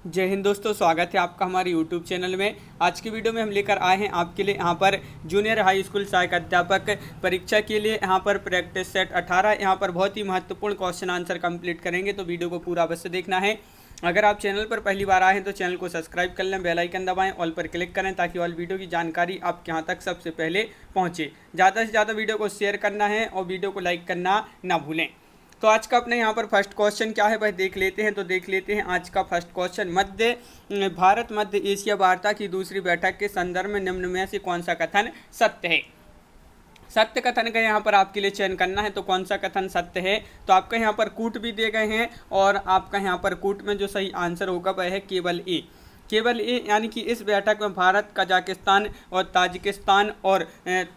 जय हिंद दोस्तों, स्वागत है आपका हमारे यूट्यूब चैनल में। आज की वीडियो में हम लेकर आए हैं आपके लिए यहाँ पर जूनियर हाई स्कूल सहायक अध्यापक परीक्षा के लिए यहाँ पर प्रैक्टिस सेट 18 यहाँ पर बहुत ही महत्वपूर्ण क्वेश्चन आंसर कंप्लीट करेंगे, तो वीडियो को पूरा अवश्य देखना है। अगर आप चैनल पर पहली बार आए हैं तो चैनल को सब्सक्राइब कर लें, बेल आइकन दबाएं, ऑल पर क्लिक करें ताकि ऑल वीडियो की जानकारी आपके यहाँ तक सबसे पहले पहुँचे। ज़्यादा से ज़्यादा वीडियो को शेयर करना है और वीडियो को लाइक करना ना भूलें। तो आज का अपने यहाँ पर फर्स्ट क्वेश्चन क्या है वह देख लेते हैं। तो देख लेते हैं आज का फर्स्ट क्वेश्चन। भारत मध्य एशिया वार्ता की दूसरी बैठक के संदर्भ में निम्न में से कौन सा कथन सत्य है। सत्य कथन का यहाँ पर आपके लिए चयन करना है। तो कौन सा कथन सत्य है, तो आपका यहाँ पर कूट भी दे गए हैं और आपका यहाँ पर कूट में जो सही आंसर होगा वह है केवल ए। केवल ए, यानी कि इस बैठक में भारत, कजाकिस्तान और ताजिकिस्तान और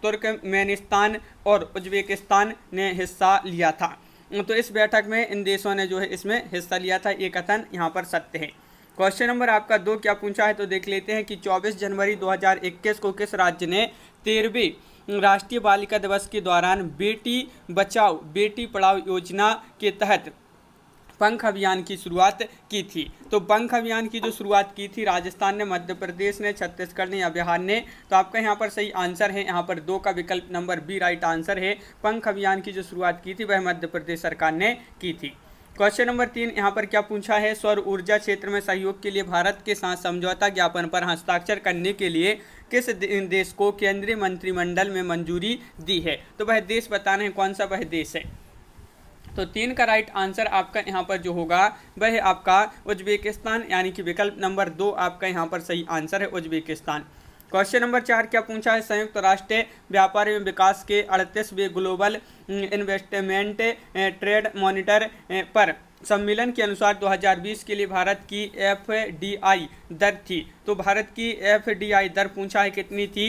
तुर्कमेनिस्तान और उज्बेकिस्तान ने हिस्सा लिया था। तो इस बैठक में इन देशों ने जो है इसमें हिस्सा लिया था। ये कथन यहाँ पर सत्य है। क्वेश्चन नंबर आपका 2 क्या पूछा है, तो देख लेते हैं कि 24 जनवरी 2021 को किस राज्य ने 13वें राष्ट्रीय बालिका दिवस के दौरान बेटी बचाओ बेटी पढ़ाओ योजना के तहत पंख अभियान की शुरुआत की थी। तो पंख अभियान की जो शुरुआत की थी राजस्थान ने, मध्य प्रदेश ने, छत्तीसगढ़ ने या बिहार ने। तो आपका यहाँ पर सही आंसर है यहाँ पर 2 का विकल्प नंबर बी राइट आंसर है। पंख अभियान की जो शुरुआत की थी वह मध्य प्रदेश सरकार ने की थी। क्वेश्चन नंबर 3 यहाँ पर क्या पूछा है, सौर ऊर्जा क्षेत्र में सहयोग के लिए भारत के साथ समझौता ज्ञापन पर हस्ताक्षर करने के लिए किस देश को केंद्रीय मंत्रिमंडल में मंजूरी दी है। तो वह देश बताना है, कौन सा वह देश है। तो 3 का राइट आंसर आपका यहाँ पर जो होगा वह है आपका उज्बेकिस्तान, यानी कि विकल्प नंबर 2 आपका यहाँ पर सही आंसर है उज्बेकिस्तान। क्वेश्चन नंबर 4 क्या पूछा है, संयुक्त राष्ट्र व्यापार एवं विकास के 38वें ग्लोबल इन्वेस्टमेंट ट्रेड मॉनिटर पर सम्मेलन के अनुसार 2020 के लिए भारत की FDI दर थी। तो भारत की FDI दर पूछा है कितनी थी,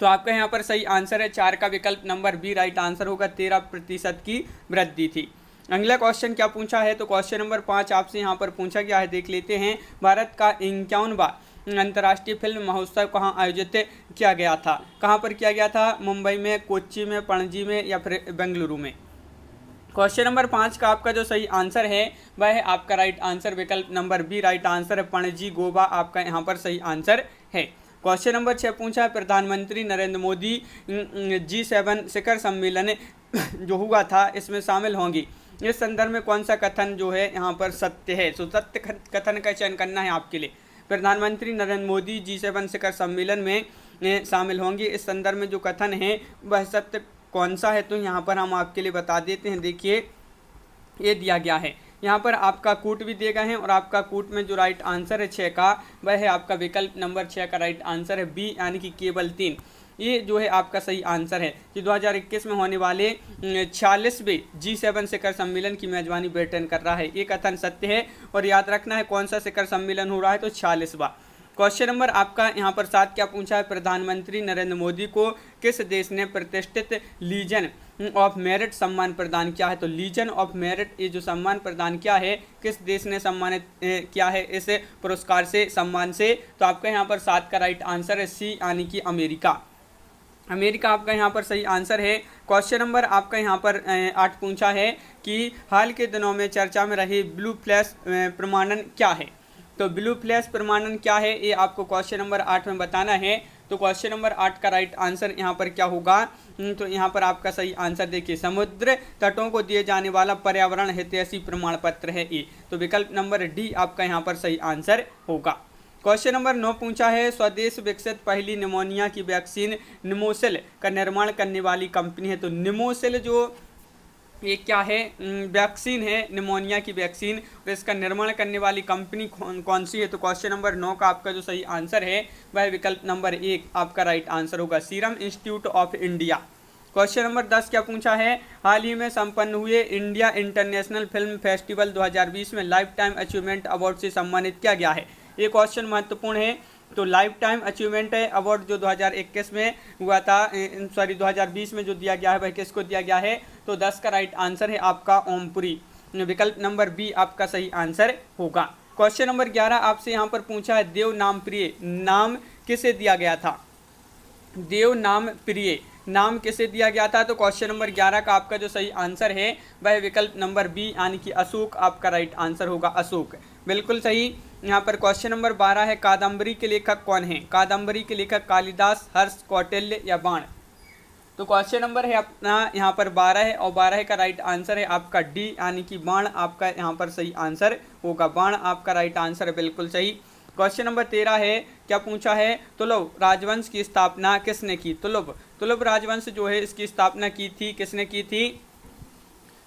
तो आपका यहाँ पर सही आंसर है 4 का विकल्प नंबर बी राइट आंसर होगा, 13% की वृद्धि थी। अगला क्वेश्चन क्या पूछा है, तो क्वेश्चन नंबर 5 आपसे यहाँ पर पूछा गया है, देख लेते हैं। भारत का 51वां अंतर्राष्ट्रीय फिल्म महोत्सव कहाँ आयोजित किया गया था। कहाँ पर किया गया था, मुंबई में, कोच्चि में, पणजी में या फिर बेंगलुरु में। क्वेश्चन नंबर 5 का आपका जो सही आंसर है वह है आपका राइट आंसर विकल्प नंबर बी राइट आंसर है, पणजी गोवा आपका यहाँ पर सही आंसर है। क्वेश्चन नंबर 6 पूछा है, प्रधानमंत्री नरेंद्र मोदी G7 शिखर सम्मेलन जो हुआ था इसमें शामिल होंगी। इस संदर्भ में कौन सा कथन जो है यहाँ पर सत्य है। तो सत्य कथन का चयन करना है आपके लिए। प्रधानमंत्री नरेंद्र मोदी G7 शिखर सम्मेलन में शामिल होंगे, इस संदर्भ में जो कथन है वह सत्य कौन सा है, तो यहाँ पर हम आपके लिए बता देते हैं। देखिए ये दिया गया है, यहाँ पर आपका कूट भी दिए गए हैं और आपका कूट में जो राइट आंसर है 6 का वह है आपका विकल्प नंबर 6 का राइट आंसर है बी, यानी कि केवल 3। ये जो है आपका सही आंसर है कि 2021 में होने वाले 46वें G7 शिखर सम्मेलन की मेजबानी ब्रिटेन कर रहा है। ये कथन सत्य है और याद रखना है कौन सा शिखर सम्मेलन हो रहा है, तो 46वां। क्वेश्चन नंबर आपका यहाँ पर 7 क्या पूछा है, प्रधानमंत्री नरेंद्र मोदी को किस देश ने प्रतिष्ठित लीजन ऑफ मेरिट सम्मान प्रदान किया है। तो लीजन ऑफ मेरिट ये जो सम्मान प्रदान किया है किस देश ने सम्मानित किया है इस पुरस्कार से, सम्मान से। तो आपका यहाँ पर 7 का राइट आंसर है सी, यानी कि अमेरिका। अमेरिका आपका यहाँ पर सही आंसर है। क्वेश्चन नंबर आपका यहाँ पर 8 पूछा है कि हाल के दिनों में चर्चा में रही ब्लू फ्लैश प्रमाणन क्या है। तो ब्लू फ्लैश प्रमाणन क्या है ये आपको क्वेश्चन नंबर 8 में बताना है। तो क्वेश्चन नंबर 8 का राइट आंसर यहाँ पर क्या होगा, तो यहाँ पर आपका सही आंसर देखिए, समुद्र तटों को दिए जाने वाला पर्यावरण हितैषी प्रमाण पत्र है ये। तो विकल्प नंबर डी आपका यहाँ पर सही आंसर होगा। क्वेश्चन नंबर 9 पूछा है, स्वदेश विकसित पहली निमोनिया की वैक्सीन निमोसिल का निर्माण करने वाली कंपनी है। तो निमोसिल जो ये क्या है, वैक्सीन है, निमोनिया की वैक्सीन, और इसका निर्माण करने वाली कंपनी कौन सी है। तो क्वेश्चन नंबर 9 का आपका जो सही आंसर है वह विकल्प नंबर 1 आपका राइट आंसर होगा, serum institute of India. Question number 10 क्या पूछा है, हाल ही में संपन्न हुए इंडिया इंटरनेशनल फिल्म फेस्टिवल 2020 में लाइफ टाइम अचीवमेंट अवार्ड से सम्मानित किया गया है। ये क्वेश्चन महत्वपूर्ण है। तो लाइफ टाइम अचीवमेंट अवार्ड जो 2021 में हुआ था, 2020 में जो दिया गया है वह किसको दिया गया है। तो 10 का राइट आंसर है आपका ओमपुरी, विकल्प नंबर बी आपका सही आंसर होगा। क्वेश्चन नंबर 11 आपसे यहाँ पर पूछा है, देव नाम प्रिय नाम किसे दिया गया था। देव नाम प्रिय नाम किसे दिया गया था? तो क्वेश्चन नंबर 11 का आपका जो सही आंसर है वह विकल्प नंबर बी यानी कि अशोक आपका राइट आंसर होगा, अशोक, बिल्कुल सही। यहाँ पर क्वेश्चन नंबर 12 है, कादम्बरी के लेखक कौन है? कादम्बरी के लेखक कालिदास, हर्ष, कौटिल्य या बाण? तो क्वेश्चन नंबर है अपना यहाँ पर 12 है और 12 का राइट आंसर है आपका डी यानी कि बाण आपका यहाँ पर सही आंसर होगा, बाण आपका राइट आंसर है, बिल्कुल सही। क्वेश्चन नंबर 13 है, क्या पूछा है? तुलुव राजवंश की स्थापना किसने की? तुलुव राजवंश जो है इसकी स्थापना की थी, किसने की थी?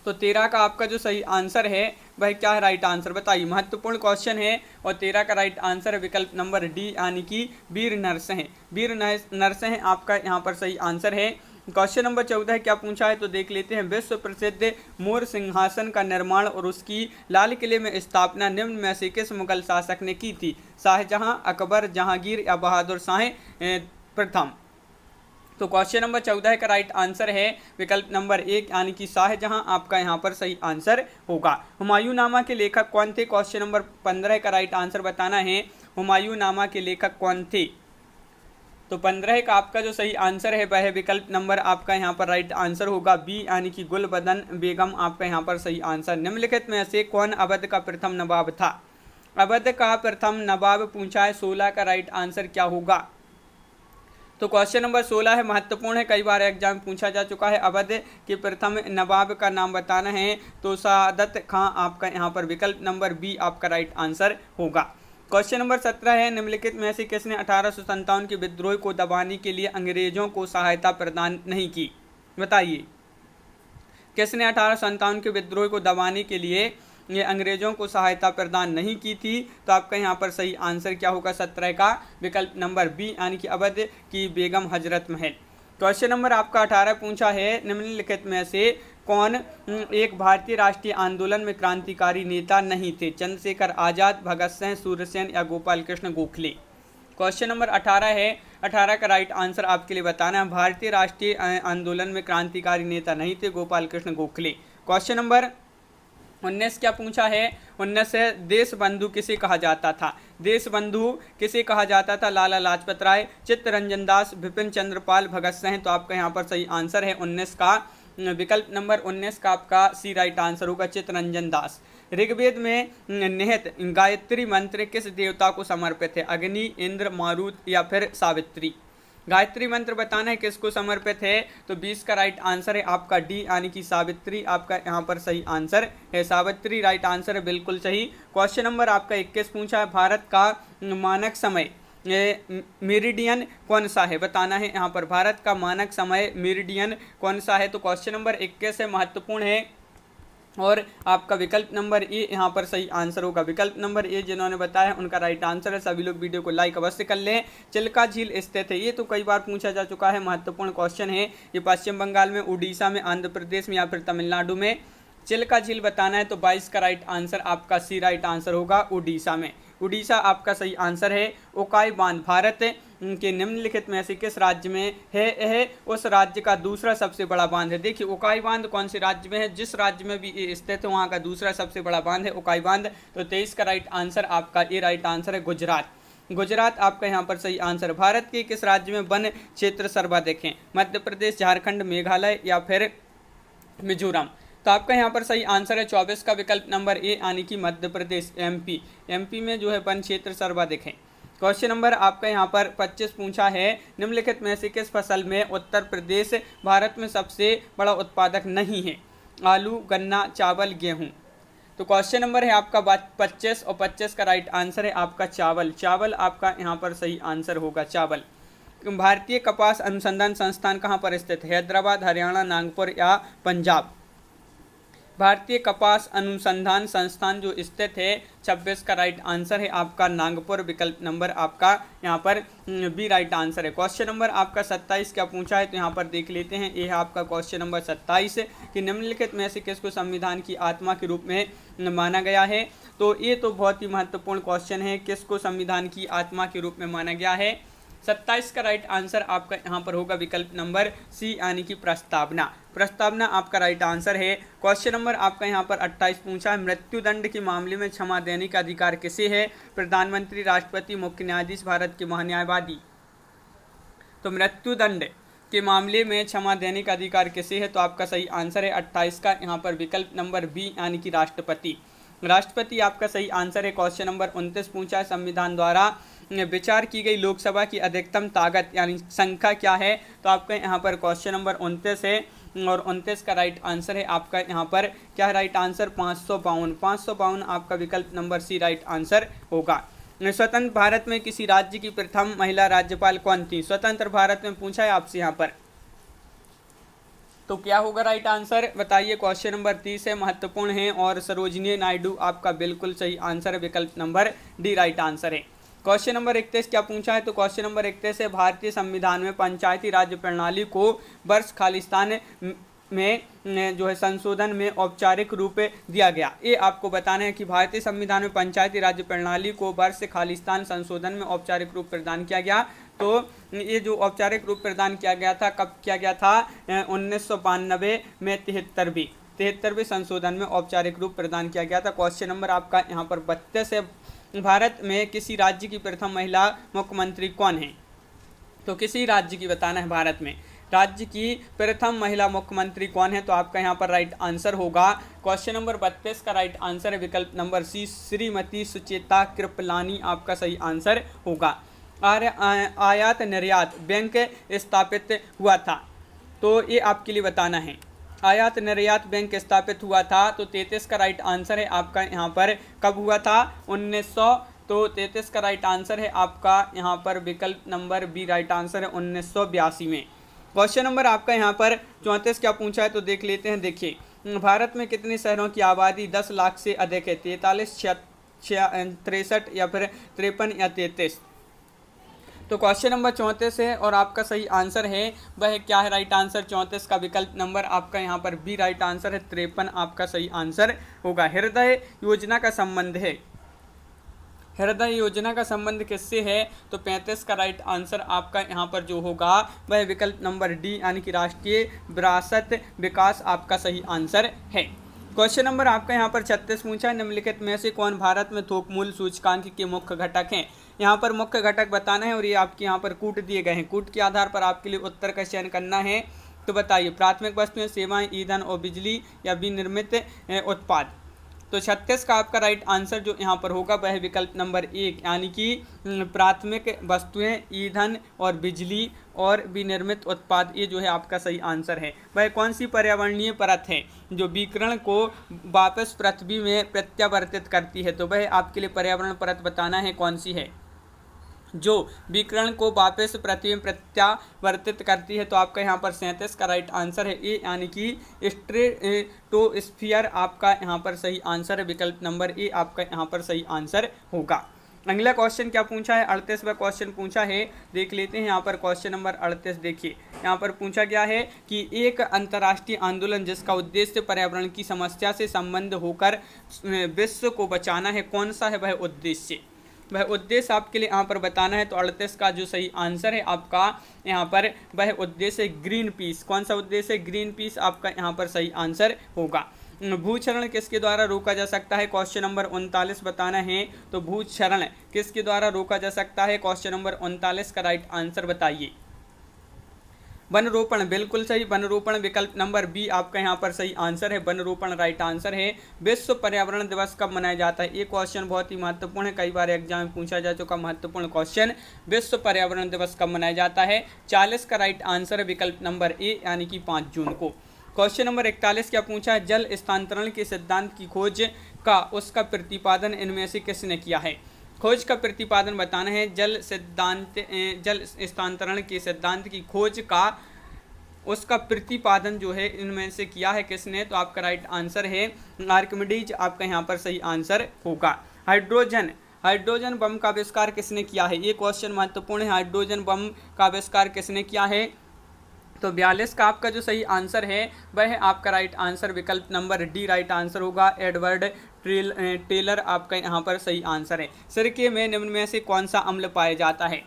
तो 13 का आपका जो सही आंसर है वह क्या है राइट आंसर, बताइए, महत्वपूर्ण क्वेश्चन है। और 13 का राइट आंसर है विकल्प नंबर डी यानी कि वीर नरसिंह, वीर नरसिंह आपका यहाँ पर सही आंसर है। क्वेश्चन नंबर 14 क्या पूछा है? तो देख लेते हैं, विश्व प्रसिद्ध मोर सिंहासन का निर्माण और उसकी लाल किले में स्थापना निम्न में से किस मुगल शासक ने की थी? शाहजहां, अकबर, जहांगीर या बहादुर शाह प्रथम? तो क्वेश्चन नंबर 14 का राइट आंसर है विकल्प नंबर 1 यानी कि शाहजहां आपका यहाँ पर सही आंसर होगा। हुमायूं नामा के लेखक कौन थे? क्वेश्चन नंबर 15 का राइट आंसर बताना है, हुमायूं नामा के लेखक कौन थे? तो 15 का आपका जो सही आंसर है वह विकल्प नंबर आपका यहाँ पर राइट आंसर होगा बी यानी कि गुलबदन बेगम आपका यहाँ पर सही आंसर। निम्नलिखित में से कौन अवध का प्रथम नवाब था? अवध का प्रथम नवाब पूछा है, 16 का राइट आंसर क्या होगा? तो क्वेश्चन नंबर 16 है, महत्वपूर्ण है, कई बार एग्जाम पूछा जा चुका है। अवध के प्रथम नवाब का नाम बताना है, तो सादत खां आपका यहाँ पर विकल्प नंबर बी आपका राइट आंसर होगा। क्वेश्चन नंबर 17 है, निम्नलिखित में से किसने 1857 के विद्रोह को दबाने के लिए अंग्रेजों को सहायता प्रदान नहीं की? बताइए, किसने 1857 के विद्रोह को दबाने के लिए ये अंग्रेजों को सहायता प्रदान नहीं की थी? तो आपका यहाँ पर सही आंसर क्या होगा? 17 का विकल्प नंबर बी यानी कि अवध की बेगम हजरत महल। क्वेश्चन नंबर आपका 18 पूछा है, निम्नलिखित में से कौन एक भारतीय राष्ट्रीय आंदोलन में क्रांतिकारी नेता नहीं थे? चंद्रशेखर आजाद, भगत सिंह, सूर्यसेन या गोपाल कृष्ण गोखले? क्वेश्चन नंबर 18 है, 18 का राइट आंसर आपके लिए बताना है, भारतीय राष्ट्रीय आंदोलन में क्रांतिकारी नेता नहीं थे, गोपाल कृष्ण गोखले। क्वेश्चन नंबर 19 क्या पूछा है? 19 है, देश बंधु किसे कहा जाता था? देश बंधु किसे कहा जाता था? लाला लाजपत राय, चित्तरंजन दास, विपिन चंद्र पाल, भगत सिंह? तो आपका यहाँ पर सही आंसर है 19 का विकल्प नंबर 19 का आपका सी राइट आंसर होगा, चित्तरंजन दास। ऋग्वेद में निहित गायत्री मंत्र किस देवता को समर्पित है? अग्नि, इंद्र, मारुत या फिर सावित्री? गायत्री मंत्र बताना है किसको समर्पित है? तो 20 का राइट आंसर है आपका डी यानी कि सावित्री आपका यहाँ पर सही आंसर है, सावित्री राइट आंसर है, बिल्कुल सही। क्वेश्चन नंबर आपका 21 पूछा है, भारत का मानक समय मेरिडियन कौन सा है? बताना है यहाँ पर, भारत का मानक समय मेरिडियन कौन सा है? तो क्वेश्चन नंबर 21 है, महत्वपूर्ण है और आपका विकल्प नंबर ए यहाँ पर सही आंसर होगा। विकल्प नंबर ए जिन्होंने बताया उनका राइट आंसर है। सभी लोग वीडियो को लाइक अवश्य कर लें। चिल्का झील स्थित है, ये तो कई बार पूछा जा चुका है, महत्वपूर्ण क्वेश्चन है। ये पश्चिम बंगाल में, उड़ीसा में, आंध्र प्रदेश में या फिर तमिलनाडु में? चिल्का झील बताना है, तो 22 का राइट आंसर आपका सी राइट आंसर होगा, उड़ीसा में। उड़ीसा आपका सही आंसर है। ओकाई बांध भारत के निम्नलिखित में से किस राज्य में है? यह उस राज्य का दूसरा सबसे बड़ा बांध है। देखिए, ओकाई बांध कौन से राज्य में है? जिस राज्य में भी ये स्थित है वहाँ का दूसरा सबसे बड़ा बांध है ओकाई बांध। तो 23 का राइट आंसर आपका ए राइट आंसर है, गुजरात। गुजरात आपका यहाँ पर सही आंसर। भारत के किस राज्य में वन क्षेत्र सर्वाधिक हैं? मध्य प्रदेश, झारखंड, मेघालय या फिर मिजोरम? तो आपका यहाँ पर सही आंसर है 24 का विकल्प नंबर ए यानी कि मध्य प्रदेश, एमपी में जो है वन क्षेत्र सर्वाधिक है। क्वेश्चन नंबर आपका यहाँ पर 25 पूछा है, निम्नलिखित में से किस फसल में उत्तर प्रदेश भारत में सबसे बड़ा उत्पादक नहीं है? आलू, गन्ना, चावल, गेहूँ? तो क्वेश्चन नंबर है आपका 25 और 25 का राइट आंसर है आपका चावल। चावल आपका यहाँ पर सही आंसर होगा, चावल। भारतीय कपास अनुसंधान संस्थान कहाँ पर स्थित है? हैदराबाद, हरियाणा, नागपुर या पंजाब? भारतीय कपास अनुसंधान संस्थान जो स्थित है 26 का राइट आंसर है आपका नागपुर। विकल्प नंबर आपका यहाँ पर बी राइट आंसर है। क्वेश्चन नंबर आपका 27 क्या पूछा है? तो यहाँ पर देख लेते हैं, यह है आपका क्वेश्चन नंबर 27 कि निम्नलिखित में से किसको संविधान की आत्मा के रूप में माना गया है? तो ये तो बहुत ही महत्वपूर्ण क्वेश्चन है, किसको संविधान की आत्मा के रूप में माना गया है? 27 का राइट आंसर आपका यहाँ पर होगा विकल्प नंबर सी यानी कि प्रस्तावना। प्रस्तावना आपका राइट आंसर है। क्वेश्चन नंबर आपका यहाँ पर 28 पूछा है, मृत्युदंड के मामले में क्षमा देने का अधिकार किसे है? प्रधानमंत्री, राष्ट्रपति, मुख्य न्यायाधीश, भारत के महान्यायवादी? तो मृत्युदंड के मामले में क्षमा देने का अधिकार किसे है? तो आपका सही आंसर है 28 का यहाँ पर विकल्प नंबर बी यानी कि राष्ट्रपति। राष्ट्रपति आपका सही आंसर है। क्वेश्चन नंबर 29 पूछा है, संविधान द्वारा विचार की गई लोकसभा की अधिकतम ताकत यानी संख्या क्या है? तो आपका यहाँ पर क्वेश्चन नंबर 29 है और 29 का राइट आंसर है आपका यहाँ पर क्या है राइट आंसर? 552। 552 आपका विकल्प नंबर सी राइट आंसर होगा। स्वतंत्र भारत में किसी राज्य की प्रथम महिला राज्यपाल कौन थी? स्वतंत्र भारत में पूछा है आपसे यहाँ पर, तो क्या होगा राइट आंसर बताइए। क्वेश्चन नंबर 30 है, महत्वपूर्ण है और सरोजिनी नायडू आपका बिल्कुल सही आंसर है, विकल्प नंबर डी राइट आंसर है। क्वेश्चन नंबर 31 क्या पूछा है? तो क्वेश्चन नंबर 31 है, भारतीय संविधान में पंचायती राज प्रणाली को वर्ष खालिस्तान में जो है संशोधन में औपचारिक रूप दिया गया। ये आपको बताना है कि भारतीय संविधान में पंचायती राज प्रणाली को वर्ष खालिस्तान संशोधन में औपचारिक रूप प्रदान किया गया। तो ये जो औपचारिक रूप प्रदान किया गया था कब किया गया था? 1992 में 73वें संशोधन में औपचारिक रूप प्रदान किया गया था। क्वेश्चन नंबर आपका यहाँ पर 32 है, भारत में किसी राज्य की प्रथम महिला मुख्यमंत्री कौन है? तो किसी राज्य की बताना है, भारत में राज्य की प्रथम महिला मुख्यमंत्री कौन है? तो आपका यहाँ पर राइट आंसर होगा क्वेश्चन नंबर 32 का राइट आंसर है विकल्प नंबर सी, श्रीमती सुचेता कृपलानी आपका सही आंसर होगा। आयात निर्यात बैंक स्थापित हुआ था, तो ये आपके लिए बताना है। आयात निर्यात बैंक स्थापित हुआ था, तो 33 का राइट आंसर है आपका यहाँ पर कब हुआ था? 1900। तो 33 का राइट आंसर है आपका यहाँ पर विकल्प नंबर बी राइट आंसर है 1982 में। क्वेश्चन नंबर आपका यहाँ पर 34 क्या पूछा है? तो देख लेते हैं। देखिए, भारत में कितने शहरों की आबादी 10 लाख से अधिक है? 43, 63 या फिर 53 या 33? तो क्वेश्चन नंबर 34 है और आपका सही आंसर है वह क्या है? राइट आंसर 34 का विकल्प नंबर आपका यहाँ पर बी राइट आंसर है 53 आपका सही आंसर होगा। हृदय योजना का संबंध है, हृदय योजना का संबंध किससे है? तो 35 का राइट आंसर आपका यहाँ पर जो होगा वह विकल्प नंबर डी यानी कि राष्ट्रीय विरासत विकास आपका सही आंसर है। क्वेश्चन नंबर आपका यहाँ पर 36 पूछा है, निम्नलिखित में से कौन भारत में थोक मूल्य सूचकांक के मुख्य घटक हैं? यहाँ पर मुख्य घटक बताना है और ये आपके यहाँ पर कूट दिए गए हैं। कूट के आधार पर आपके लिए उत्तर का चयन करना है। तो बताइए, प्राथमिक वस्तुएं, सेवाएं, ईंधन और बिजली या विनिर्मित उत्पाद? तो 36 का आपका राइट आंसर जो यहाँ पर होगा वह विकल्प नंबर 1 यानी कि प्राथमिक वस्तुएं, ईंधन और बिजली और विनिर्मित उत्पाद, ये जो है आपका सही आंसर है। वह कौन सी पर्यावरणीय परत है जो विकिरण को वापस पृथ्वी में प्रत्यावर्तित करती है? तो वह आपके लिए पर्यावरण परत बताना है कौन सी है जो विकिरण को वापस पृथ्वी में प्रत्यावर्तित करती है। तो आपका यहाँ पर 37 का राइट आंसर है ए यानी कि स्ट्रेटोस्फीयर आपका यहाँ पर सही आंसर है, विकल्प नंबर ए आपका यहाँ पर सही आंसर होगा। अगला क्वेश्चन क्या पूछा है? 38वां क्वेश्चन पूछा है, देख लेते हैं यहाँ पर क्वेश्चन नंबर 38। देखिए, यहाँ पर पूछा गया है कि एक अंतर्राष्ट्रीय आंदोलन जिसका उद्देश्य पर्यावरण की समस्या से संबंध होकर विश्व को बचाना है, कौन सा है वह उद्देश्य? वह उद्देश्य आपके लिए यहाँ पर बताना है। तो 38 का जो सही आंसर है आपका यहाँ पर वह उद्देश्य ग्रीन पीस। कौन सा उद्देश्य? ग्रीन पीस आपका यहाँ पर सही आंसर होगा। भूक्षरण किसके द्वारा रोका जा सकता है? क्वेश्चन नंबर 39 बताना है। तो भूक्षरण किसके द्वारा रोका जा सकता है? क्वेश्चन नंबर 39 का राइट आंसर बताइए। वन रोपण, बिल्कुल सही, वन रोपण विकल्प नंबर बी आपका यहाँ पर सही आंसर है, वन रोपण राइट आंसर है। विश्व पर्यावरण दिवस कब मनाया जाता है? ये क्वेश्चन बहुत ही महत्वपूर्ण है, कई बार एग्जाम में पूछा जा चुका महत्वपूर्ण क्वेश्चन। विश्व पर्यावरण दिवस कब मनाया जाता है? 40 का राइट आंसर है विकल्प नंबर ए यानी कि 5 जून को। क्वेश्चन नंबर 41 क्या पूछा है? जल स्थानांतरण के सिद्धांत की खोज का उसका प्रतिपादन इनमें से किसने किया है? खोज का प्रतिपादन बताना है। जल स्थानांतरण के सिद्धांत की खोज का उसका प्रतिपादन जो है इनमें से किया है किसने? तो आपका राइट आंसर है आर्किमिडीज आपका यहाँ पर सही आंसर होगा। हाइड्रोजन बम का आविष्कार किसने किया है? ये क्वेश्चन महत्वपूर्ण है। हाइड्रोजन बम का आविष्कार किसने किया है? तो 42 का आपका जो सही आंसर है वह आपका राइट आंसर विकल्प नंबर डी राइट आंसर होगा। एडवर्ड टेलर आपका यहाँ पर सही आंसर है। सिरके में निम्न में से कौन सा अम्ल पाया जाता है?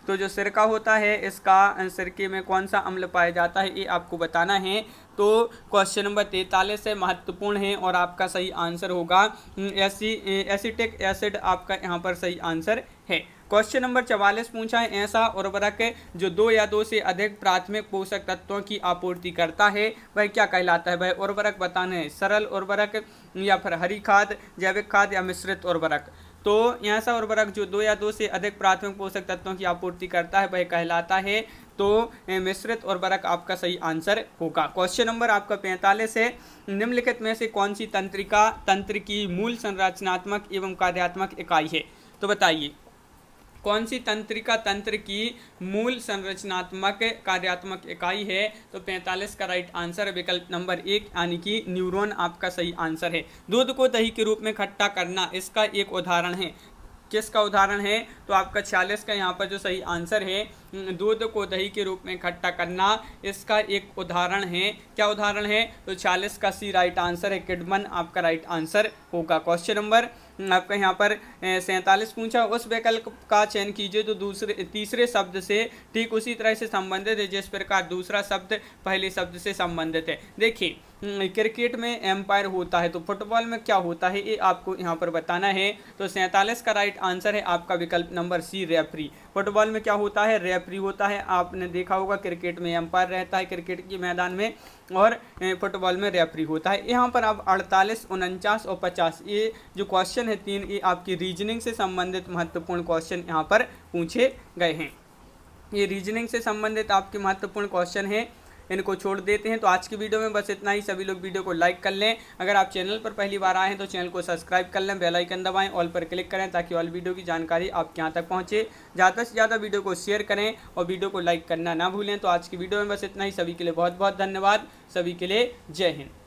तो जो सिरका होता है इसका सिरके में कौन सा अम्ल पाया जाता है ये आपको बताना है। तो क्वेश्चन नंबर 43 है, महत्वपूर्ण है और आपका सही आंसर होगा एसिटिक एसिड, आपका यहाँ पर सही आंसर है। क्वेश्चन नंबर 44 पूछा है, ऐसा उर्वरक जो 2 या 2 से अधिक प्राथमिक पोषक तत्वों की आपूर्ति करता है वह क्या कहलाता है? वह उर्वरक बताना है, सरल उर्वरक या फिर हरी खाद, जैविक खाद या मिश्रित उर्वरक। तो ऐसा उर्वरक जो 2 या 2 से अधिक प्राथमिक पोषक तत्वों की आपूर्ति करता है वह कहलाता है तो मिश्रित उर्वरक आपका सही आंसर होगा। क्वेश्चन नंबर आपका 45 है, निम्नलिखित में से कौन सी तंत्र की मूल संरचनात्मक एवं कार्यात्मक इकाई है? तो बताइए कौन सी तंत्र की मूल संरचनात्मक कार्यात्मक इकाई है? तो 45 का राइट आंसर विकल्प नंबर 1 यानी कि न्यूरॉन आपका सही आंसर है। दूध को दही के रूप में खट्टा करना इसका एक उदाहरण है, किसका उदाहरण है? तो आपका 46 का यहाँ पर जो सही आंसर है, दूध को दही के रूप में खट्टा करना इसका एक उदाहरण है। क्या उदाहरण है? तो 46 का सी राइट आंसर है, किडमन आपका राइट आंसर होगा। क्वेश्चन नंबर आपका यहाँ पर 47 पूछा, उस विकल्प का चयन कीजिए तो तीसरे शब्द से ठीक उसी तरह से संबंधित है जिस प्रकार दूसरा शब्द पहले शब्द से संबंधित है। देखिए क्रिकेट में एम्पायर होता है तो फुटबॉल में क्या होता है ये आपको यहाँ पर बताना है। तो 47 का राइट आंसर है आपका विकल्प नंबर सी, रेफरी। फुटबॉल में क्या होता है? रेफरी होता है। आपने देखा होगा क्रिकेट में एम्पायर रहता है क्रिकेट के मैदान में और फुटबॉल में रेफरी होता है। यहाँ पर अब 48, 49 और 50 ये जो क्वेश्चन है 3 ये आपकी रीजनिंग से संबंधित महत्वपूर्ण क्वेश्चन यहाँ पर पूछे गए हैं। ये रीजनिंग से संबंधित आपके महत्वपूर्ण क्वेश्चन हैं, इनको छोड़ देते हैं। तो आज की वीडियो में बस इतना ही। सभी लोग वीडियो को लाइक कर लें, अगर आप चैनल पर पहली बार आए हैं तो चैनल को सब्सक्राइब कर लें, बेल आइकन दबाएं, ऑल पर क्लिक करें ताकि ऑल वीडियो की जानकारी आपके यहाँ तक पहुँचे। ज़्यादा से ज़्यादा वीडियो को शेयर करें और वीडियो को लाइक करना ना भूलें। तो आज की वीडियो में बस इतना ही। सभी के लिए बहुत बहुत धन्यवाद। सभी के लिए जय हिंद।